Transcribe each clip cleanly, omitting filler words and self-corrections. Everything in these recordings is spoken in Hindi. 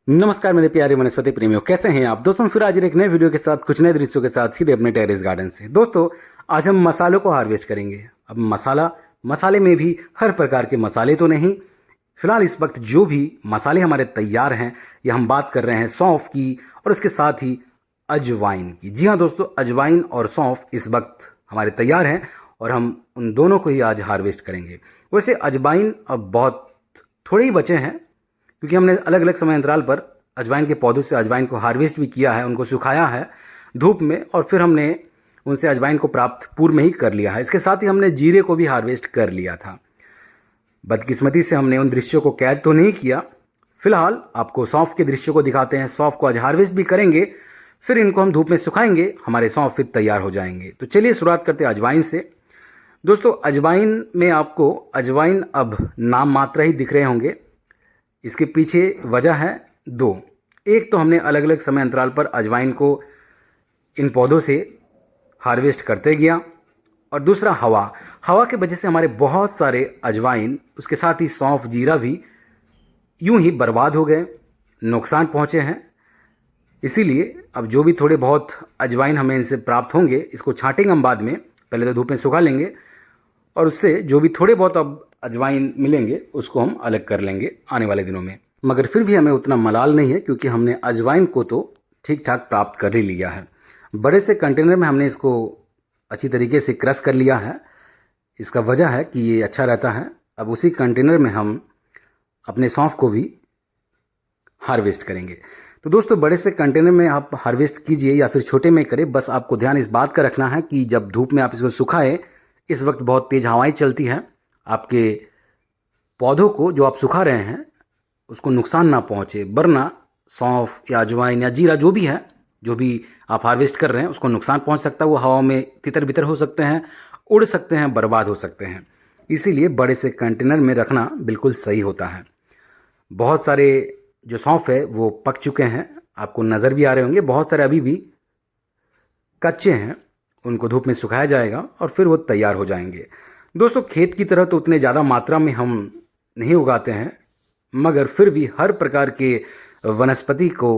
नमस्कार मेरे प्यारे वनस्पति प्रेमियों, कैसे हैं आप दोस्तों। फिर आज एक नए वीडियो के साथ कुछ नए दृश्यों के साथ सीधे अपने टेरेस गार्डन से। दोस्तों आज हम मसालों को हार्वेस्ट करेंगे। अब मसाले में भी हर प्रकार के मसाले तो नहीं, फिलहाल इस वक्त जो भी मसाले हमारे तैयार हैं ये हम बात कर रहे हैं सौंफ की और उसके साथ ही अजवाइन की। जी हाँ दोस्तों, अजवाइन और सौंफ इस वक्त हमारे तैयार हैं और हम उन दोनों को ही आज हार्वेस्ट करेंगे। वैसे अजवाइन अब बहुत थोड़े ही बचे हैं क्योंकि हमने अलग अलग समय अंतराल पर अजवाइन के पौधों से अजवाइन को हार्वेस्ट भी किया है, उनको सुखाया है धूप में और फिर हमने उनसे अजवाइन को प्राप्त पूर्व में ही कर लिया है। इसके साथ ही हमने जीरे को भी हार्वेस्ट कर लिया था। बदकिस्मती से हमने उन दृश्यों को कैद तो नहीं किया। फिलहाल आपको सौंफ के दृश्यों को दिखाते हैं। सौंफ को आज हार्वेस्ट भी करेंगे, फिर इनको हम धूप में सुखाएंगे, हमारे सौंफ फिर तैयार हो जाएंगे। तो चलिए शुरुआत करते हैं अजवाइन से। दोस्तों अजवाइन में आपको अजवाइन अब नाम मात्र ही दिख रहे होंगे। इसके पीछे वजह है दो। एक तो हमने अलग अलग समय अंतराल पर अजवाइन को इन पौधों से हार्वेस्ट करते गया और दूसरा हवा के वजह से हमारे बहुत सारे अजवाइन, उसके साथ ही सौंफ जीरा भी यूं ही बर्बाद हो गए, नुकसान पहुंचे हैं। इसीलिए अब जो भी थोड़े बहुत अजवाइन हमें इनसे प्राप्त होंगे इसको छांटेंगे हम बाद में, पहले तो धूप में सुखा लेंगे और उससे जो भी थोड़े बहुत अब अजवाइन मिलेंगे उसको हम अलग कर लेंगे आने वाले दिनों में। मगर फिर भी हमें उतना मलाल नहीं है क्योंकि हमने अजवाइन को तो ठीक ठाक प्राप्त कर ही लिया है। बड़े से कंटेनर में हमने इसको अच्छी तरीके से क्रश कर लिया है। इसका वजह है कि ये अच्छा रहता है। अब उसी कंटेनर में हम अपने सौंफ को भी हार्वेस्ट करेंगे। तो दोस्तों बड़े से कंटेनर में आप हार्वेस्ट कीजिए या फिर छोटे में करें, बस आपको ध्यान इस बात का रखना है कि जब धूप में आप इसको सुखाएं, इस वक्त बहुत तेज़ हवाएं चलती हैं, आपके पौधों को जो आप सुखा रहे हैं उसको नुकसान ना पहुंचे, वरना सौंफ या अजवाइन या जीरा जो भी है, जो भी आप हार्वेस्ट कर रहे हैं उसको नुकसान पहुंच सकता है। वो हवा में तितर बितर हो सकते हैं, उड़ सकते हैं, बर्बाद हो सकते हैं। इसीलिए बड़े से कंटेनर में रखना बिल्कुल सही होता है। बहुत सारे जो सौंफ है वो पक चुके हैं, आपको नज़र भी आ रहे होंगे। बहुत सारे अभी भी कच्चे हैं, उनको धूप में सुखाया जाएगा और फिर वो तैयार हो जाएंगे। दोस्तों खेत की तरह तो उतने ज़्यादा मात्रा में हम नहीं उगाते हैं, मगर फिर भी हर प्रकार के वनस्पति को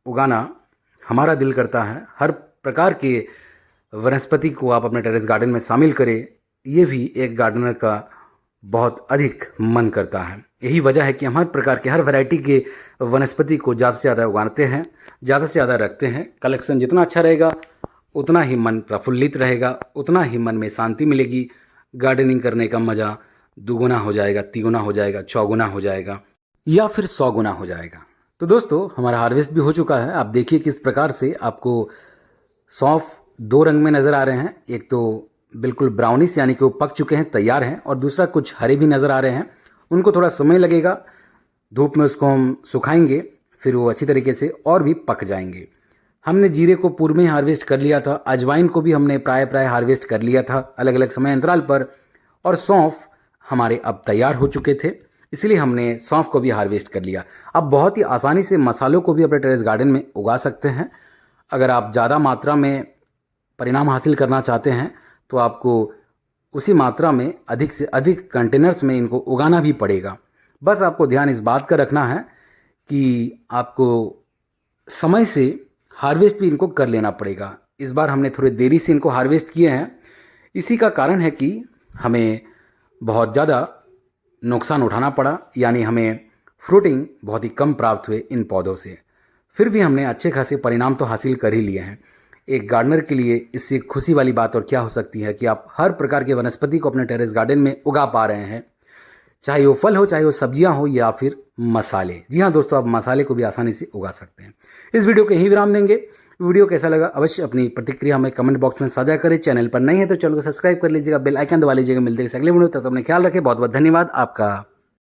उगाना हमारा दिल करता है। हर प्रकार के वनस्पति को आप अपने टेरेस गार्डन में शामिल करें, ये भी एक गार्डनर का बहुत अधिक मन करता है। यही वजह है कि हम हर प्रकार के हर वैरायटी के वनस्पति को ज़्यादा से ज़्यादा उगाते हैं, ज़्यादा से ज़्यादा रखते हैं। कलेक्शन जितना अच्छा रहेगा उतना ही मन प्रफुल्लित रहेगा, उतना ही मन में शांति मिलेगी। गार्डनिंग करने का मज़ा दुगुना हो जाएगा, तिगुना हो जाएगा, चौगुना हो जाएगा या फिर 100 गुना हो जाएगा। तो दोस्तों हमारा हार्वेस्ट भी हो चुका है। आप देखिए किस प्रकार से आपको सौंफ दो रंग में नज़र आ रहे हैं। एक तो बिल्कुल ब्राउनिश यानी कि वो पक चुके हैं, तैयार हैं, और दूसरा कुछ हरे भी नज़र आ रहे हैं। उनको थोड़ा समय लगेगा, धूप में उसको हम सुखाएंगे, फिर वो अच्छी तरीके से और भी पक जाएंगे। हमने जीरे को पूर्व में हार्वेस्ट कर लिया था, अजवाइन को भी हमने प्राय हार्वेस्ट कर लिया था अलग अलग समय अंतराल पर, और सौंफ हमारे अब तैयार हो चुके थे, इसलिए हमने सौंफ को भी हार्वेस्ट कर लिया। अब बहुत ही आसानी से मसालों को भी अपने टेरेस गार्डन में उगा सकते हैं। अगर आप ज़्यादा मात्रा में परिणाम हासिल करना चाहते हैं तो आपको उसी मात्रा में अधिक से अधिक कंटेनर्स में इनको उगाना भी पड़ेगा। बस आपको ध्यान इस बात का रखना है कि आपको समय से हार्वेस्ट भी इनको कर लेना पड़ेगा। इस बार हमने थोड़ी देरी से इनको हार्वेस्ट किए हैं। इसी का कारण है कि हमें बहुत ज़्यादा नुकसान उठाना पड़ा, यानी हमें फ्रूटिंग बहुत ही कम प्राप्त हुए इन पौधों से। फिर भी हमने अच्छे खासे परिणाम तो हासिल कर ही लिए हैं। एक गार्डनर के लिए इससे खुशी वाली बात और क्या हो सकती है कि आप हर प्रकार के वनस्पति को अपने टेरेस गार्डन में उगा पा रहे हैं, चाहे वो फल हो, चाहे वो सब्जियां हो या फिर मसाले। जी हाँ दोस्तों, आप मसाले को भी आसानी से उगा सकते हैं। इस वीडियो को यहीं विराम देंगे। वीडियो कैसा लगा अवश्य अपनी प्रतिक्रिया हमें कमेंट बॉक्स में साझा करें। चैनल पर नहीं है तो चैनल को सब्सक्राइब कर लीजिएगा, बेल आइकन दबा लीजिएगा। मिलते हैं अगले वीडियो, तब तक अपना ख्याल रखें। बहुत बहुत धन्यवाद आपका।